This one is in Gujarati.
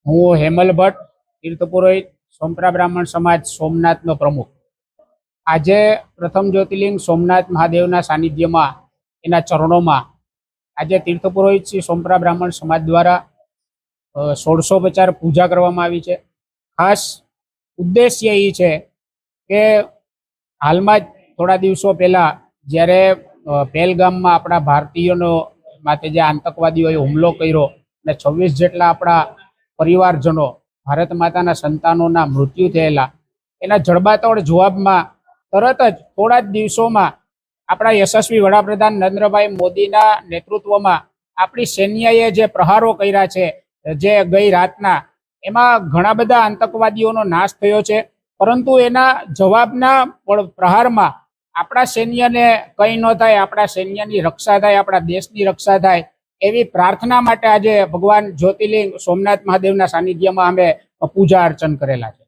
હું હેમલ ભટ્ટ, તીર્થપુરોહિત, સોમપ્રા બ્રાહ્મણ સમાજ સોમનાથનો પ્રમુખ. આજે પ્રથમ જ્યોતિર્લિંગ સોમનાથ મહાદેવના સાનિધ્યમાં, એના ચરણોમાં આજે તીર્થપુરોહિત શ્રી સોમપ્રા બ્રાહ્મણ સમાજ દ્વારા 1650 પૂજા કરવામાં આવી છે. ખાસ ઉદ્દેશ્ય એ છે કે હાલમાં જ થોડા દિવસો પહેલા જ્યારે પહેલગામમાં આપણા ભારતીયોનો માથે જે આતંકવાદીઓએ હુમલો કર્યો અને 26 જેટલા આપણા પરિવારજનો, ભારત માતાના સંતાનોના મૃત્યુ થયેલા, એના જડબાતોડ જવાબમાં તરત જ થોડા જ દિવસોમાં આપણા યશસ્વી વડાપ્રધાન નરેન્દ્રભાઈ મોદીના નેતૃત્વમાં આપણી સૈન્યએ જે પ્રહારો કર્યા છે, જે ગઈ રાતના, એમાં ઘણા બધા આતંકવાદીઓનો નાશ થયો છે. પરંતુ એના જવાબના પ્રહારમાં આપણા સૈન્યને કંઈ ન થાય, આપણા સૈન્યની રક્ષા થાય, આપણા દેશની રક્ષા થાય, એવી પ્રાર્થના માટે આજે ભગવાન જ્યોતિર્લિંગ સોમનાથ મહાદેવના સાનિધ્યમાં અમે પૂજા અર્ચન કરેલા છે.